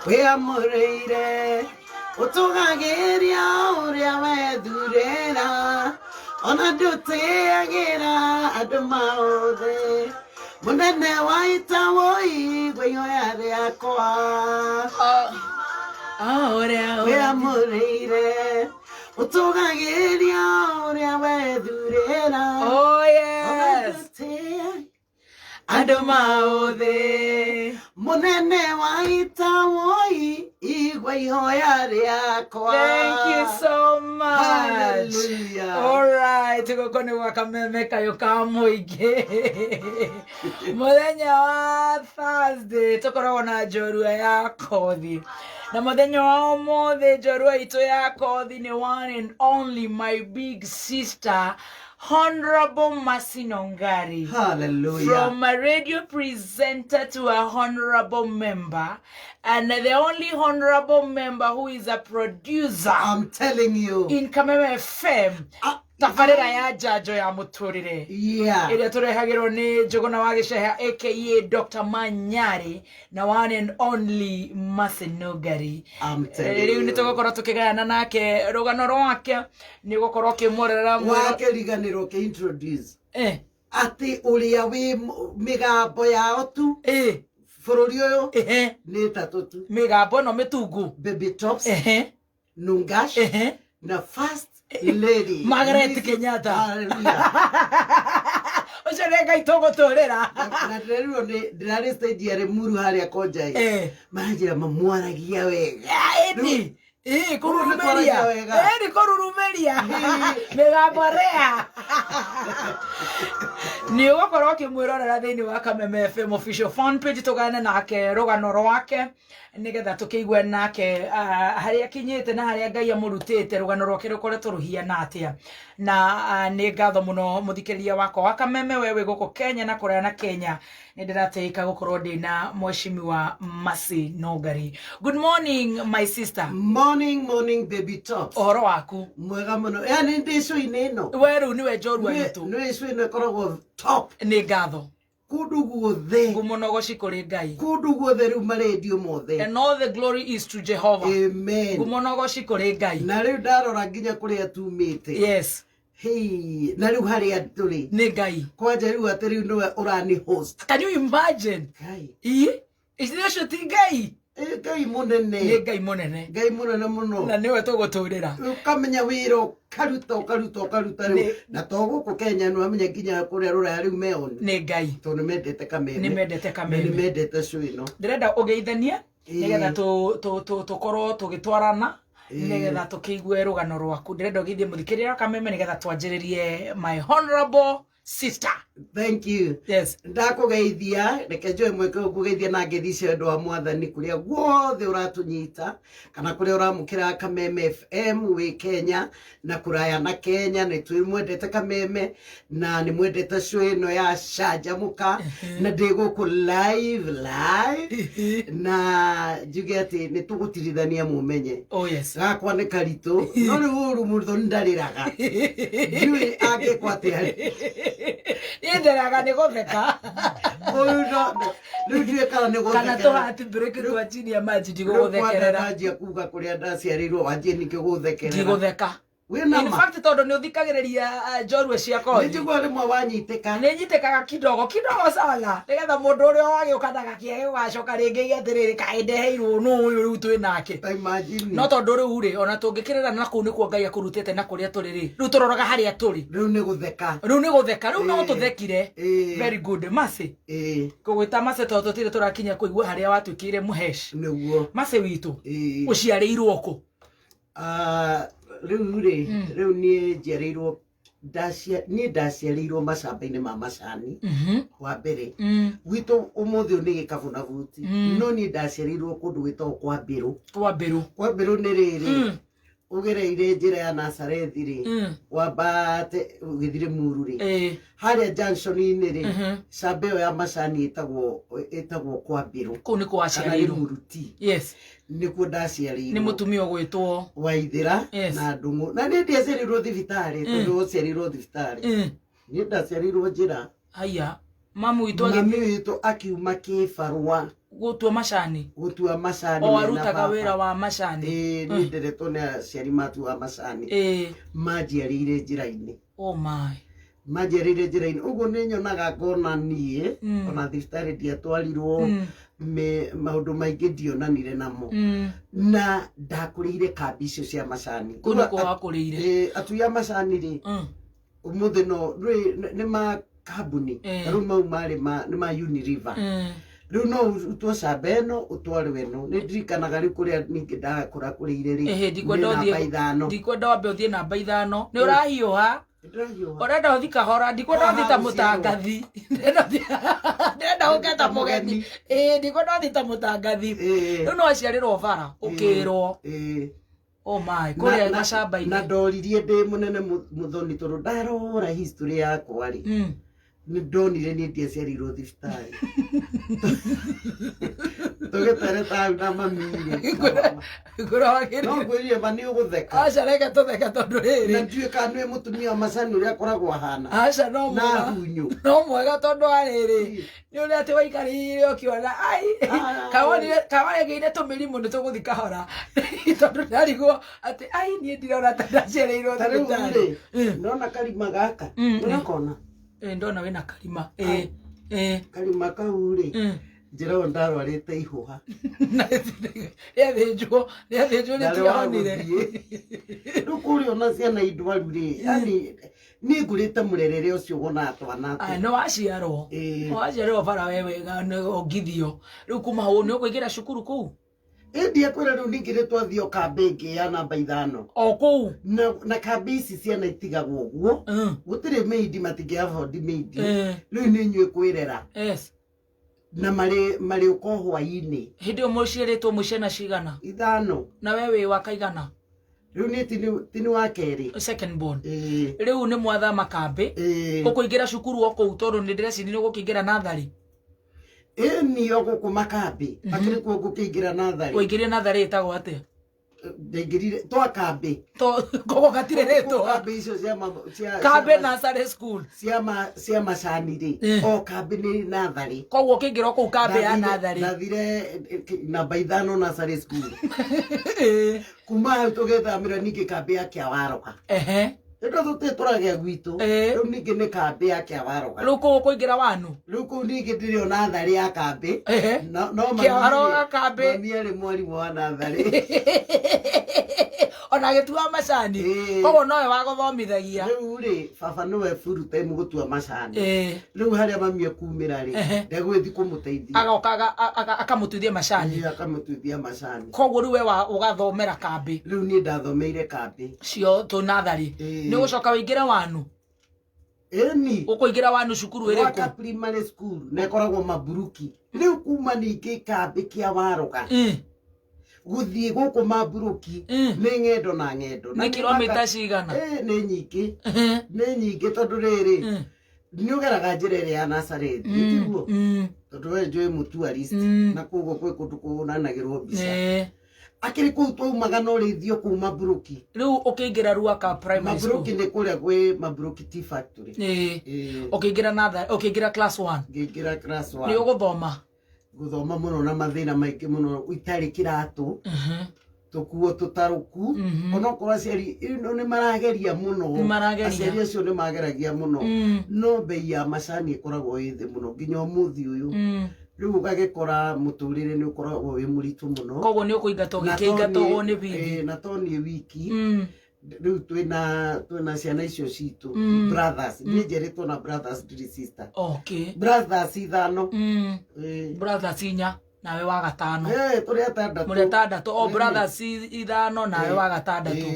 we amureire utugagiria uria wethurera ona nduteagira andu maothe munene waita woi gweyoya riakwa we amureire utugagiria uria wethurera andu maothe munene waita woi igweyoya riakwa. Thank you so much. Hallelujah. All right, tukokone wakameme kayo kamuige. Muthenya wa Thursday tukoragwo na njorua ya kothi. Na muthenya wa ũmũthĩ njorua itu ya kothi ni one and only my big sister Honorable Mercy Nongari. Hallelujah. From a radio presenter to a honorable member, and the only honorable member who is a producer. I'm telling you. In Kameme FM. Tafarira ya jajo ya muturire. Yeah. Ile turehagirwo ni Njuguna wa Giceha aka Dr. Manyari na one and only Mercy Nongari. I'm telling you. Riu nitugukora tukigayana nake rugano rwake ni gukorwo kimurera wake riganiro ke introduce ati uria wi migambo yao tu bururi uyu ni tatu tu migambo no mitungu Baby Tops Nungash na First Lady Margaret Kenyatta. Hallelujah. Ocerega itogo torera na rero ni dirari stage ya Muru haria konjai manjira mamwaragia wega edi kururumeria edi kururumeria megaborea ni gukora kimwirorera thiini wa Kameme FM official fan page tugane nake rugano rwake nigetha tukiigwe nake haria kinyite na haria Ngai amurutite rugano rwake rukoretwo ruhiana atia na ni ngatho muno muthikiriria wako wa Kameme wewe guko Kenya na kuria na Kenya nindirateika gukorwo ndina mweshimiwa Mercy Nongari. Good morning my sister. Morning Baby Tops. Oro waku mwega muno yani ndicu ineno weru niwe njorua yitu ni icu ino koragwo top ni ngatho kundu guothe ngumonogoci kuri Ngai kundu guothe riu maredio mothe and all the glory is to Jehovah. Amen. Ngumonogoci kuri Ngai na riu ndarora nginya kuria tumite. Yes. Hey, na riu haria turi ni Ngai kwanja riu ati riu niwe urani host. Can you imagine? Ngai is this ti Ngai? Ngai munene ni Ngai munene muno na niwe tuguturira ukamenya wiro karuta riu na toguku Kenya no amenya nginya kuria ruraya riu meoni ni Ngai to ni mendete Kameme ni mendete Kameme ni mendete cuino ndirenda ugeithania nigetha tukorwo tugitwarana nigetha tukiigwe rugano rwaku ndirenda ugeithie muthikiriria Kameme nigetha twanjiririe my honorable sister. Thank you. Yes. Ndakugeithia reke njoe mweke kugeithia na ngethi ndo wa mwathani kuria guothe uratunyita kana kuria uramukira Kameme FM we Kenya na kuraya na Kenya ni twimwendete Kameme na ni mwendete cwino ya Shajamuka na ndiguku live na jugeti ni tugutirithania mumenye. Oh yes. Gakwa ni karito no ni uru mutho ndariraga jui age kwate hari nderaga ni gutheka Rudie kana ni gutheka kana to hati break twa chini ya maji ndiguthekerera maji kuga kuria ndaciarirwo wanjie nikio guthekerera ndigutheka in fact todo ni uthikagiriria njorua cia kothi nijigwa rimwe wanyiteka ni nyitekaga kidogo sana nigetha mundu uria wagiukanaga kiege ugacoka ringi giatiriri kaindeheirwo nu uyu riu twi nake no tondu riu ri ona tungikirira na kuu nikuo Ngai akurutite na kuria turi ri riu turoraga haria turi riu ni gutheka riu no tuthekire very good Mercy kugwita Mercy tondu tutire turakinya kuigua haria watwikire muhesh niguo Mercy witu uciarirwo ku riu ni njerirwo ndaciarirwo macamba-ini ma macani wa mbere gwitũ ũmũthĩ nĩ gĩkabũ na buti no niĩ ndaciarirwo kũndũ gwĩtagwo kwa mbĩrũ nĩ rĩrĩ ugereire njira ya Nazarethi ri wambate ugithire Muru ri haria junction ini ri sabeo ya macani itagwo kwa Mbiro ku ni kwa ciarirwo Muruti yes nikuo ndaciarirwo ni mutumia gwitwo Waithira na Ndungu na ni ndiaciarirwo thibitari tondu uciarirwo thibitari ni ndaciarirwo njira haya mamu witu akiuma kibarua gutua macani gutua macani o arutaga wira wa macani ni nderetwo ni aciari matua macani manjiarĩire njĩra-inĩ oh my manjiarĩire njĩra-inĩ ũguo nĩ nyonaga ngona niĩ ona thibitarĩ ndiatwarirwo maũndũ maingĩ ndionanire namo na ndakũrĩire kambi icio cia macani kũrĩa wakũrĩire atui a macani rĩ ũmũthĩ no nĩ makambuni rĩu mau marĩ nĩ ma Unilever rĩu no ũtwacamba ĩno ũtware weno nĩ ndirikanaga rĩu kũrĩa ningĩ ndakũra kũrĩire rĩ ndikwenda wambe ũthiĩ namba 5 nĩ ũrahiũha orenda uthi kahora ndikwenda uthi ta mutangathi ndenda uketa mugeni ndikwenda uthi ta mutangathi riu no aciarirwo bara ukirwo oh my kuria macamba-inĩ na ndoririe ndi munene muthoni tondu ndarora history yakwa ri nĩ ndonire nĩ ndiaciarirwo thibitarĩ tũgĩtere taũ na mamire no ngwĩrire ma nĩ ũgũtheka aca reke tũtheke tondũ rĩrĩ na ndiũĩ kana nĩ mũtumia wa macani ũrĩa akoragwo ahana aca no mwega tondũ wa rĩrĩ nĩ ũrĩa atĩ waikarĩire ũkĩona ai kawanĩgeire tũmĩrimũ nĩ tũgũthi kahora tondũ ndarigwo atĩ ai niĩ ndirona ta ndaciarĩirwo thibitarĩ ndona karima gaka ũrakona ndona wĩna karima karima kau rĩ njĩra ndarwarĩte ihũha nĩathĩnjwo nĩtiahonire rĩu kũrĩa ona ciana indwaru rĩ yani nĩ ngũrĩte mũrerere ũcio wonaga twana nĩ waciarwo bara we wega ongithio rĩu kuma hau nĩ ũkũingĩra cukuru kũu ndiakwĩra rĩu ningĩ nĩ twathiĩ o kambĩ ĩngĩ ya namba 5 o kũu na kambĩ ici ciana itigagwo ũguo gũtirĩ maidi matingĩabondi maidi rĩu nĩ inyuĩ kwĩrera na marĩ ũko hwainĩ hĩndĩ ĩyo mũciarĩtwo mwĩ ciana cigana 5 na we wĩ wa kaigana rĩu nĩ ti nĩ wa kerĩ second born rĩu nĩ mwathama kambĩ ũkũingĩra cukuru o kũu tondũ nĩ ndĩreciria nĩ ũgũkĩingĩra natharĩ niyo gũkũ makambĩ akĩrĩ kuo ngũkĩingĩra natharĩ ũingĩrie natharĩ ĩtagwo atĩa ndaingĩrire twa kambĩ kogo gatirĩ rĩtwa kambĩ icio cia kambĩ nursery school cia macani rĩ o kambĩ nĩ natharĩ koguo ũkĩingĩra kũu kambĩ ya natharĩ ndathire namba 5 nursery school kuma hau tũgĩthamĩra ningĩ kambĩ ya Kĩawaroka ĩndo tũtĩtũragĩa gwitũ rĩu ningĩ nĩ kambĩ ya Kĩawaroka rĩu kũu ũkũingĩra wanu rĩu kũu ningĩ ndĩrĩ o natharĩ ya kambĩ no Kĩawaroka kambĩ mami arĩ mwarimũ wa natharĩ ona gĩtua macani koguo nowe wagũthomithagia rĩu rĩ baba nĩwe full time gũtua macani rĩu harĩa mami akumĩra rĩ ndegũgĩthiĩ kũmũteithia agoka akamũtuithia macani akamũtuithia macani koguo rĩu we ũgathomera kambĩ rĩu niĩ ndathomeire kambĩ cio tũnatharĩ nĩ ũgũcoka wĩingĩre wanu eni ũkũingĩra wanu cukuru ĩrĩkũ primary school na ĩkoragwo Maburuki rĩu kuma ningĩ kambĩ Kĩawaroka gũthiĩ gũkũ Maburuki nĩ ng'endo na ng'endo nĩ kilomita cigana nĩ nyingĩ tondũ rĩrĩ nĩ ũgeraga njĩra ĩrĩa ya Nazareth tiguo tondũ we njũĩ mũtuarist na koguo kwĩ kũndũ kũhũranagĩrwo mbica akĩrĩ kũu twaumaga na ũrĩithio kũu Maburuki rĩu ũkĩingĩra Ruaka primary school Maburuki nĩ kũrĩa gwĩ Maburuki Tea Factory ũkĩingĩra natharĩ ũkĩingĩra class 1 ngĩingĩra class 1 nĩ ũgũthoma mũno na mathĩna maingĩ mũno itarĩ kĩratũ tũkuo tũtarũku onokorwo aciari nĩ marageria mũno aciari acio nĩ mageragia mũno no mbei ya macani ĩkoragwo ĩ thĩ mũno nginya ũmũthĩ ũyũ rĩu ũgagĩkora mũtũrĩre nĩ ũkoragwo wĩ mũritũ mũno koguo nĩ ũkũingatwo gĩkĩingatwo nĩ bithi na to nĩ wiki rĩu twĩna ciana icio citũ brothers niĩ njerĩtwo na brothers ndirĩ sister brothers 5 brothers 4 nawe wa gatano tũrĩ atandatũ mũrĩ atandatũ o brothers 5 nawe wa gatandatũ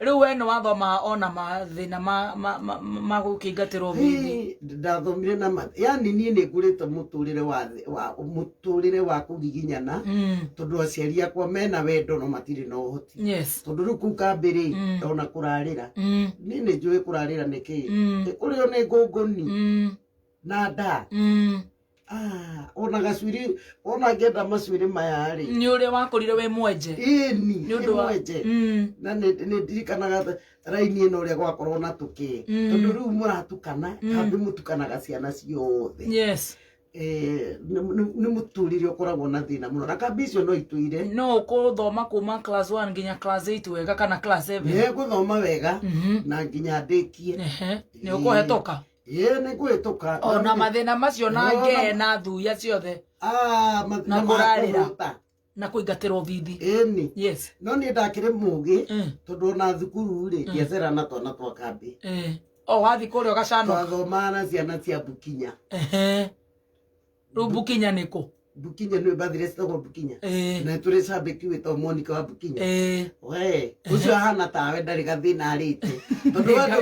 rĩu we nĩ wathoma ona mathĩna ma gũkĩingatĩrwo bithi ndathomire na yani niĩ nĩ ngũrĩte mũtũrĩre wa kũgiginyana tondũ aciari akwa mena wendo no matirĩ na ũhoti tondũ rĩu kũu kambĩ ona kũrarĩra niĩ nĩ njũĩ kũrarĩra nĩkĩ kũrĩo nĩ ngũngũni na nda ona gacuĩrĩ ona ngenda macuĩrĩ maya rĩ nĩ ũrĩa wakũrire wĩ mwenje nĩ ũndũ mwenje na nĩ ndirikanaga raini ĩno ũrĩa gwakorwo na tũkĩ tondũ rĩu mũratukana kambĩ mũtukanaga ciana ciothe nä må tå rä re å koragwo na thä na må no na kambi icio no itå no kå thoma kuma class 1 nginya class 8 wega kana class 7 nä gå thoma wega na nginya ndä kie nä å kå hetåka nä ngå hä tå ka ona mathä na macio na ngee na thuya ciothe na kå rarä ra na kå ingatä rwo bithi ĩni no nä ndakä rä må gä tondå ona thukuru rä ndiacera na twana twa kambä o wathi kå rä o gacano twathomaga na ciana cia Bukinya rä u Bukinya nä kå Bukinya nä mbathire citagwo Bukinya na tå rä cambäki wä tagwo Monica wa Bukinya we å cio ahana tawe ndarä gathä na arä te tondå wandå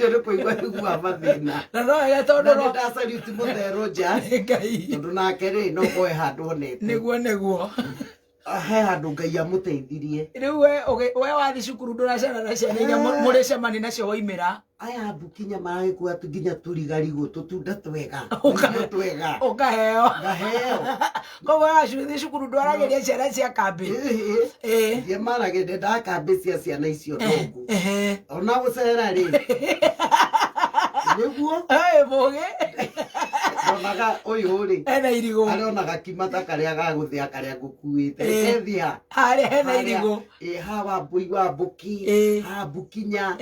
nä kå igua igua mathä na na no wega tondå nä ndacaruti må therå nja tondå nake rä no koe handå onete nä guo he handå Ngai amå teithirie rä u we wathi cukuru ndå racera na ciana iria må rä cemani nacio waimä ra aya Bukinya maragä kua tu nginya tå rigarigå tå tunda twega twega å kaheo ngaheo koguo acuthi cukuru ndwaragä ria ciana cia kambä thie maragä nde ndakambä cia ciana icio ndångu ona gå cera rä nä guo må gä onaga å yå rä hena irigå areonaga kimata karä a gagå thä a karä a ngå kuä te ethia harä hena irigå ha wambui wa Mbuki ha Bukinya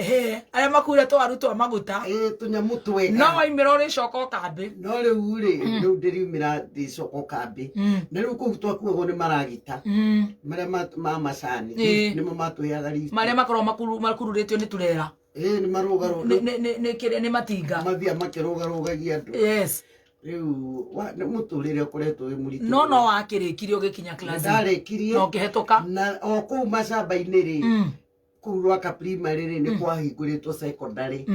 arä a makuretwo waru twa maguta tå nyamå twega no waimä ra å rä coka å kambä no rä u rä rä u ndä riumä ra ndä coka å kambä na rä u kå u twakuagwo nä maragita marä a ma macani nä mo matwä heaga marä a makorwo makururä tio nä turera nä nä matinga mathia makä rå garå gagia andå rä u nä må tå rä re å koretwo wä må ritå no wakä rä kire å gä kinya ndarä kirie no kä hetå na o kå u macamba-inä rä kå u rwaka primary rä nä kwahingå rä two secondary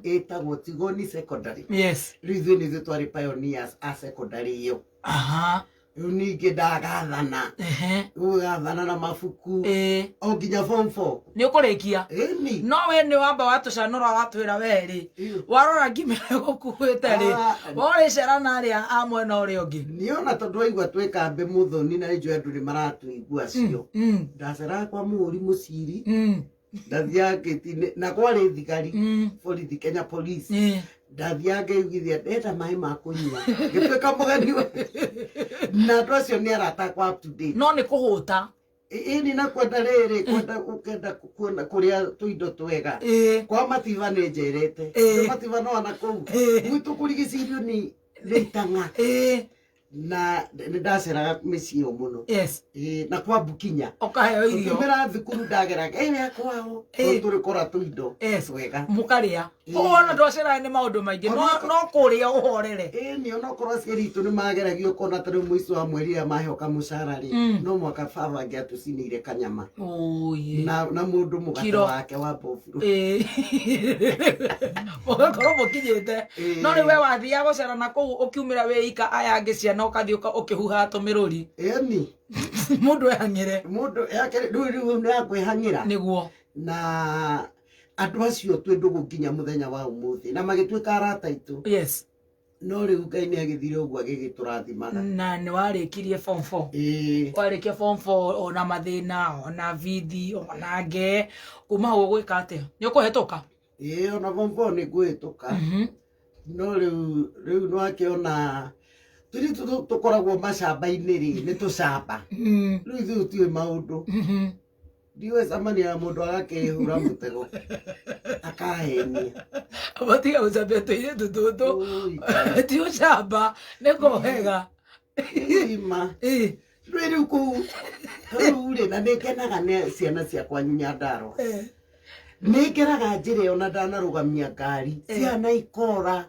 ĩtagwo Tigoni secondary rä u ithuä nä ithuä twarä pioneers a secondary ä yo rä u ningä ndagathana gathana na mabuku o nginya form 4 nä å kå rä kia no we nä wamba watå canå watwä ra werä warora ngimä re gå kuä te rä worä cera na arä a a mwena å rä a å ngä nä ona tondå waigua twä kambä må thoni na njå andå nä maratå igua cio ndaceraga kwa må hå ri må ciri ndathiaga gä na kwarä thigari borithi Kenya police ndathiaga ngäiguithia ndenda maä ma kå nyua gä tuä ka må geni na andå acio nä aratakwa up to date no nä kå hå ta ini na kwenda rä rä kwenda ukenda kuona kå rä a tå indo twega kwa mativa nä njerete mativa no ana kå u gwitå kå rigicä irio nä itanga na nä ndaceraga mä ciä å må no na kwa Bukinya ukaheo irio mä ra thukuru ndageraga ä kwao tå rä kora tå indo twega må karä a ona ndwaceraga nä maå ndå maingä no kå rä a å horere nä onakorwo aciari itå nä mageragio kona tarä må ico wa mweri rä maheoka må cara rä no mwaka baba angä atå cinä kanyama na må ndå må gate wake wa mbobirå må gakorwo må kinyä te no nä we wathiaga gå cera na kå u å kiumä ra wä ika aya angä ciana å kathiä å kä huhaga tå mä rå ri må ndå ehangä re må ndå rä u nä akwä hangä ra nä guo na andå acio twä ndå gå nginya må thenya wa å thä na magä tuä ka arata aitå no rä u Ngai nä agä thire å guo agä gä tå rathimaga na nä warä kirie form 4 warä kia form 4 ona mathä na ona bithi ona ngee kuma hau gå ä ka atä nä å kå hetå ka ona form 4 nä ngå hä tå ka no rä u nä wakä ona tå koragwo macamba-inä rä nä tå camba rä u ithuä tiå maå ndå ndiwe camania na må ndå agakä hå ra må tego akahenia abatiga gå cambia tå irä tå tå tå ti å camba nä kå hega ima rä rä u kå u rä u rä na nä kenaga nä ciana ciakwa Nyandarua nä ngeraga njä ra ona ndanarå gamia ngari ciana ikora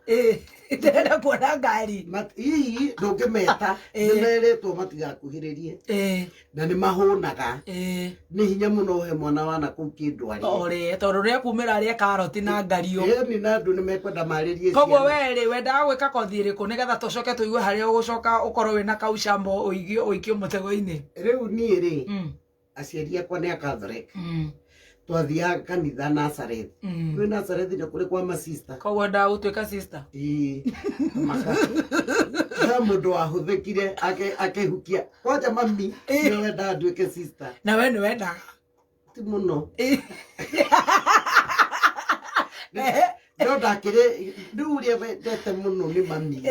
ndärenda kuona ngari ii ndå ngä meta nä merä two matigakuhä rä rie na nä mahå naga nä hinya må no he mwana wana kå u kä ndwarä tondå rä a kumä ra rä a karoti na ngario ni na andå nä mekwenda marä rie koguo werä wendaga gwä ka kothi rä kå nä getha tå coke tå igue harä a å gå coka å korwo wä na kaucambo å ikio må tego-inä rä u niä rä aciari akwa nä a Catholic twathiaga kanitha Nazareth kwä Nazareth nä kå rä kwa masista koguo ndaa gå tuä ka sister ha må ndå wahå thä kire akehukia kwanja mami nä wendaga nduä ke sister na we nä wendaga ti må no no ndakire nduria ndete muno ni mami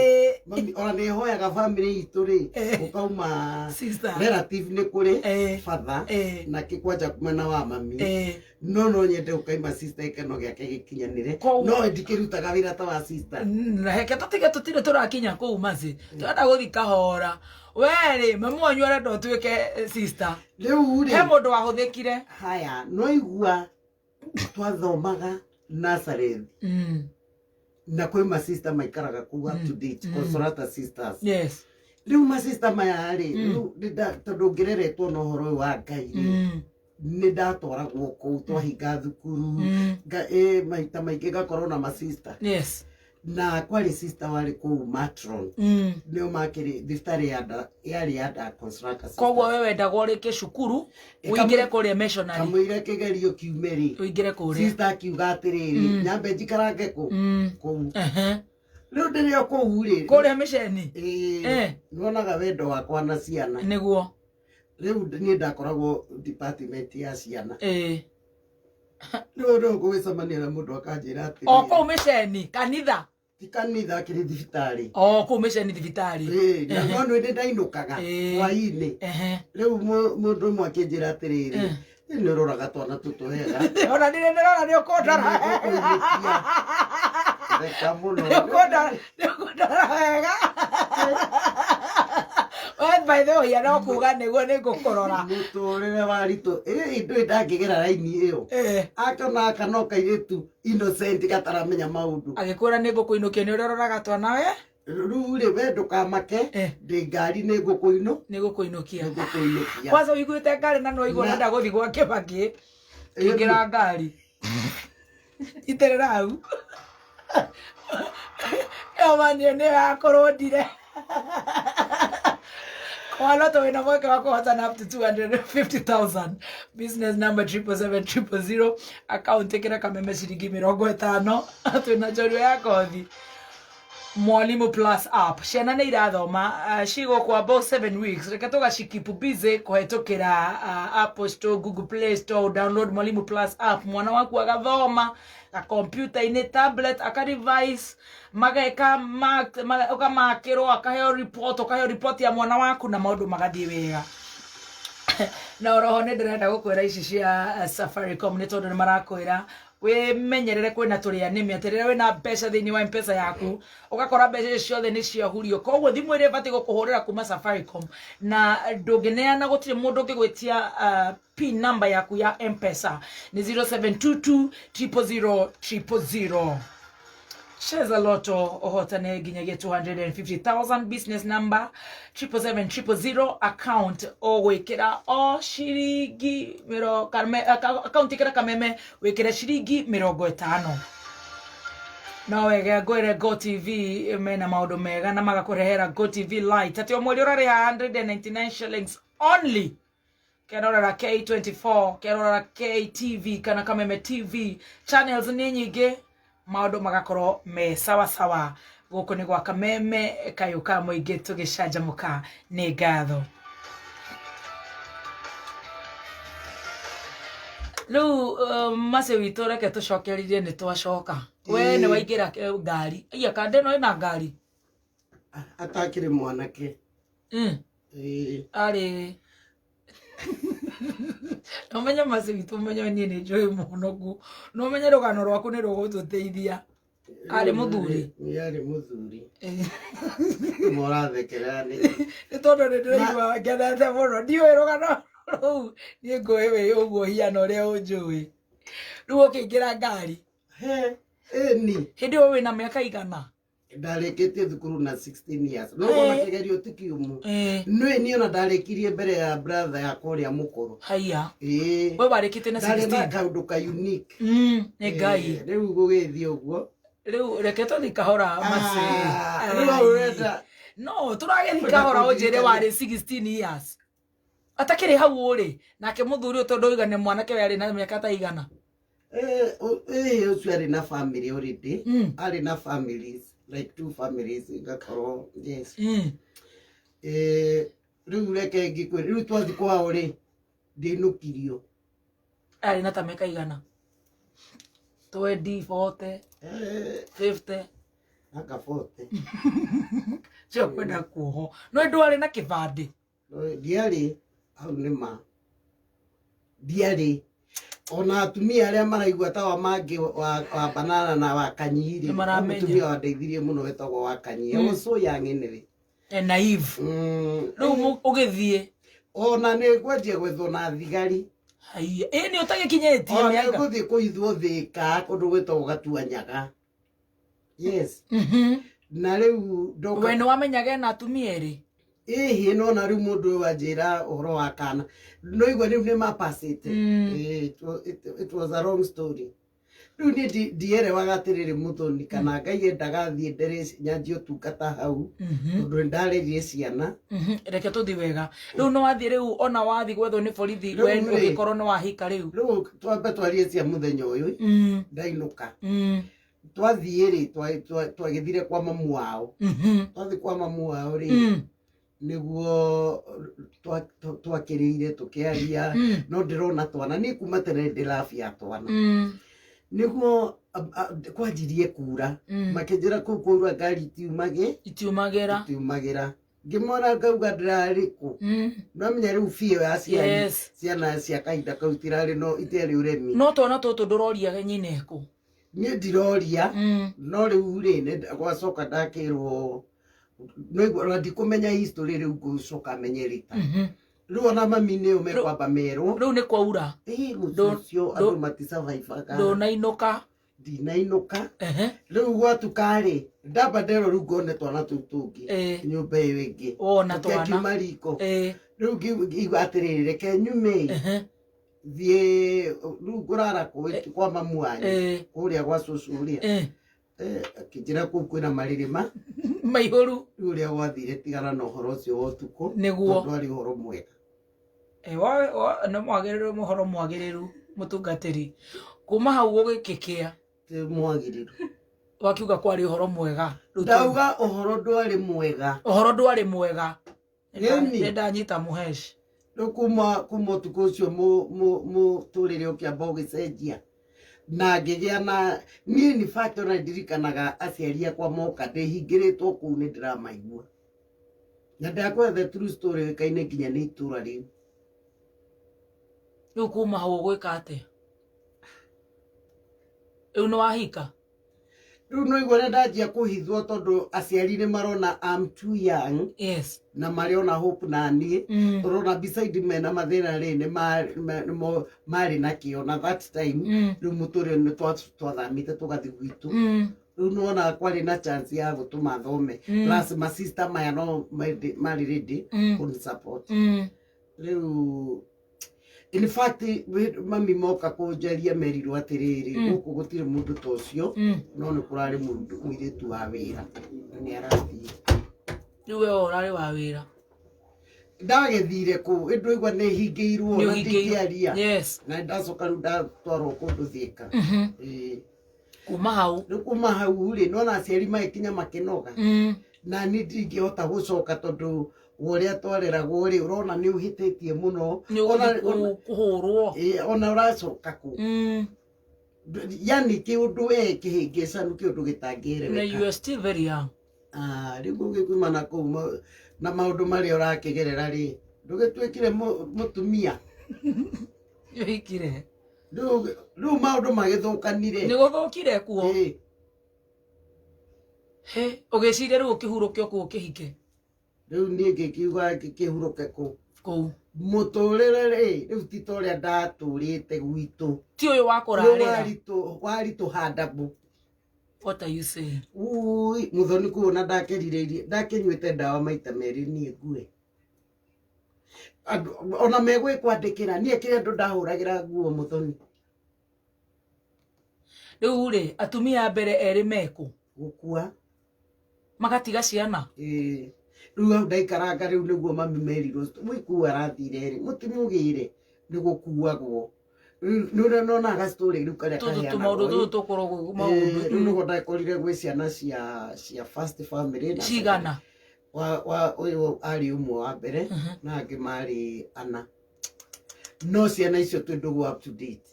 mami ona ni hoyaga family itu ri ukauma relative ni kuri father na kikwanja kumena wa mami no nyende ukaima sister ikeno giake gikinyanire no ndikirutaga wira ta wa sister na heke tutire turakinya ku mazi twenda guthika hora weri mamu wanyu arenda tuike sister riu ri he mundu wahuthikire haya no igua twathomaga Nazareth na kwe ma sister maikaraga ku up to date Consolata sisters yes riu ma sister maya ri riu tondu ngireretwo no horo wa Ngai ni ndatwaragwo kuu twahinga thukuru maita maingi gakorwo na ma sister yes na kwari sister wari kuu matron nio makiri thiftari yari yada Consolata sisters koguo wewe ndagwo rike cukuru uingire kuria missionary kamwire kigerio kiumeri uingire kuria sister kiuga atiriri nyambe njikarange kuu riu ndirio kuu ri kuria misheni nyonaga wendo wakwa na ciana niguo riu ni ndakoragwo department ya ciana no gwicamania na mundu akanjira ati kuu misheni kanitha ti kanitha kiri thibitari kuu misheni thibitari na no ndi ndainukaga hwaini riu mundu mwe akinjira atiriri ni uroraga twana tutu wega ona ndirendera ni ukondara reka muno ukondara wega by the way no kuga niguo ni ngukurora muturire waritu indu ndangigera raini iyo akona akanoka iritu innocent gataramenya maundu agikwira ni ngukuinukia ni uroraga twana we riu ri we ndukamake ndi ngari ni ngukuinukia kwanza wiguite ngari na no igua nda guthi gwa Kibaki ingira ngari iterera au amani ni akorwo ndire Wala to wina mweke wako hata up to 250,000 business number 77700 account ekera kameme shiringi 50 twina njorua ya kothi Mwalimu Plus app ciana ni irathoma cigo kwa about 7 weeks reke tugacikipu busy kuhetukira Apple Store Google Play Store download Mwalimu Plus app mwana waku agathoma ka computer ine tablet akarevise mageka ukamakirwo akaheo report ya mwana waku na maundu magathie wega na oroho ni ndirenda gukwira ici cia Safaricom ni tondu ni marakwira we menyerere kwina turia nimi atirira we na mbeca thini wa mpesa yaku ugakora mbeca ciothe ni cia hurio koguo thimu ire bati gukuhurira kuma Safaricom na ndungineana gutire mundu ungigwitia pin number yaku ya mpesa ni 0722 000 Cheza Lotto ohotane ginyagia 250,000 business number 77700 account wekera o shiringi account ikera kameme wekera shiringi 50 no wega gwere Go TV mena maundu mega na magakurehera Go TV Lite ati omweri urari 199 shillings only kerora K24 kerora KTV kana kameme TV channels ni nyingi maundu magakorwo me sawa sawa guku ni gwa kameme kayuka muingi tugicanjamuka ni ngatho lu mase witu reke tucokeririe ni twacoka we ni waingira ngari iya kande no ina ngari atakire mwanake ari no menya mase witu menya ni njoi munogu no menya rugano rwaku ni rugututeithia ari muthuri morathekerani ni tondu ni ndiraigua ngethete muno ndiũĩ rugano rũu niĩ ngũĩ wĩ ũguo hiana ũrĩa ũnjũĩ rĩu ũkĩingĩra ngari ni hĩndĩ ĩyo wĩna mĩaka igana ndarĩkĩtie thukuru na 16 years no ona kĩgerio ti kiumu nĩ niĩ ona ndarĩkirie mbere ya brother yakwa ũrĩa mũkũrũ haiya we warĩkĩtie na 16 ndarĩ na kaũndũ ka unique nĩ ngai rĩu gũgĩthiĩ ũguo rĩu reke tũthiĩ kahora no tũragĩthiĩ kahora ũnjĩre warĩ 16 years atakĩrĩ hau ũrĩ nake mũthuri ũyũ tondũ oigane mwanake we arĩ na mĩaka ta igana ucio arĩ na family already arĩ na families like 2 families ngakorwo yes rĩu reke ngĩkwĩra rĩu twathi kwao rĩ ndĩnũkirio arĩ na ta mĩaka igana 20, 40, 50. Aka 40. Sio kwenda kuoho. No ndwari na kibandi. Diari au nima. Diari ona atumia aria maraigua tawa mangi wa banana na wa kanyiri. Atumia wa ndeithirie muno wetagwo wa kanyiri. Oso yangenere. Naive. Riu ugithie. Ona ne gwaje gwetho na thigari. Haiya. Ni utagikinyetie miaka. Ona guthie kuithwo thika kundu gwetagwo Gatuanyaga. Yes. Na riu ndoka. We ni wamenyaga na atumia eri. Hihi no na riu mundu wanjira uhoro wa kana. No igwa riu ni mapasite. It was a wrong story. Riu ni diere wagatiriri Muthoni kana Ngai endagathie ndere nyanjio tungata hau. Tondu ndaririe ciana. Reke tuthi wega. Riu no wathi riu ona wathi gwetho ni borithi we ugikorwo no wahika riu. Riu twambe twarie cia muthenya uyu. Ndainuka. Twathie ri twagithire kwa mamu wao. Twathi kwa mamu wao ri niguo twakirire tukiaria no ndirona twana ni kuma tene ndirafia twana niguo kwanjirie kura makinjira kura ngari itiumagira ngimona ngauga ndirari ku ndamenya riu fio ya ciana cia kahinda kau tirari no itiari uremi no twana tutu nduroria nyine ku ni ndiroria no riu ri gwacoka ndakirwo no igwa ndikumenya history riu gucoka menyerita riu ona mami ni umekwamba mero riu ni kwaura mucio andu matisurvivaga ndunainuka ndinainuka riu gwatukari ndamba ndero riu ngone twana tutungi nyumba iyo ingi ona twana mariko riu ngigwa atiriri reke nyume thie riu ngurara kwa mamu wanyu kuria gwa cucu uria akijira kuu kwina maririma maihuru uria gwathire tigana na uhoro ucio wa utuku niguo ndwari uhoro mwega no mwagiriru muhoro mwagiriru mutungatiri kuma hau ugikikia ti mwagiriru wakiuga kwari uhoro mwega ndauga uhoro ndwari mwega ndanyita muheshi kuma utuku ucio muturire ukiamba ugicenjia na ngigia na ni ni fact ona ndirikanaga aciari akwa moka ndihingiritwo kuu ni ndiramaigua na ndakwa the true story kaine nginya ni itura riu riu kuma hau gwika ate riu no wahika riu no igore ndajia kuhithwo tondu aciari ni marona I'm too young na mariona hope na ni rona beside me na mathina ri ni mari na kio na that time riu muture ni twathamite tugathi gwitu riu nona kwari na chance ya gutuma thome plus my sister maya no mari ready kun support riu in fact mami moka kunjaria merirwo atiriri guku gutire mundu tocio no ni kurari mundu mwiretu wa wira ni arathie niwe orari wa wira ndagethire ku indu igwa ni hingiirwo na ndikiaria na ndacoka ru ndatwarwo kundu thika kuma hau ri no na aciari maikinya makinoga na ni ndingihota gucoka tondu uria twareragwo ri urona ni uhititie muno ona kuhurwo ona uracoka ku yani kiundu kihingicanu kiundu gitangirereka na you are still very young riu ngikuma na maundu maria urakigerera ri ndugitwikire mutumia yohikire riu maundu magithukanire ni guthukire kuo ugiciria riu ukihurukio kuo kihike riu ni ngikiuga kihuruke ku muturire ri riu titoria ndaturite gwitu ti uyu wakurarira waritu handabu. What are you saying? Ui Muthoni kuona ndakinyuite ndawa maita meri nie ngue ona megwe kwandikira nie kire ndo ndahuragira nguo Muthoni riu ri atumia mbere eri meku gukua magatiga ciana riu ndaikaranga riu niguo mami merirwo mwikua arathire ri mutimugire ni gukuagwo no na ga story riu kare kare tumaundu tukoro maundu nugo ndakorire gwe ciana cia first family na cigana wa uyu ari umwe wa mbere na angi mari ana no ciana icio twindugu up to date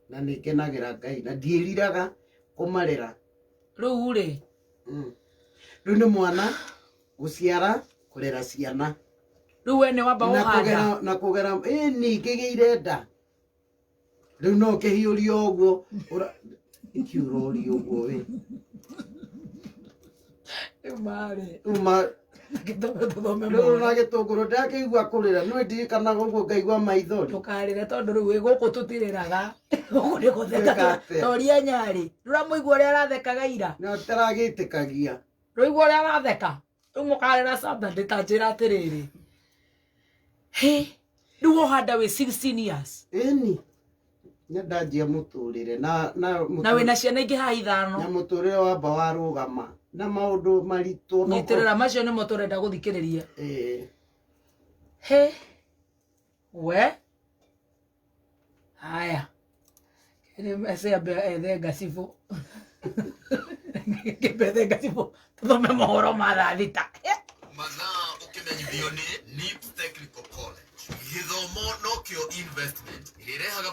na nikenagira Ngai na ndiiriraga kumarera riu ri riu ni mwana guciara kurera ciana riu we ni wamba uhanda na kugera ni ngigeire nda riu no kihiurio uguo ikiurori uguo we uma riu na gitunguru ndakigua kurira no ndirikanaga uguo ngaigua maithori tukarire tondu riu wi guku tutiriraga guku ni gutheka toria Nyari rura muigua uria arathekaga ira na taragitikagia riu igua uria aratheka riu mukarira Saturday tanjira atiriri riu uhanda wi 16 years eni nyandanjia muturire na wina ciana ingi ha ithano na muturire wamba warugama na maundu maritu nyitirira macio nimo turenda guthikiriria we haya ethe Gacibũ kĩmbe Gacibũ tũthome mohoro ma thaa thita mathaa ũkĩmenyithio nĩ NIPS Technical College gĩthomo no kĩo investment ĩrĩa irehaga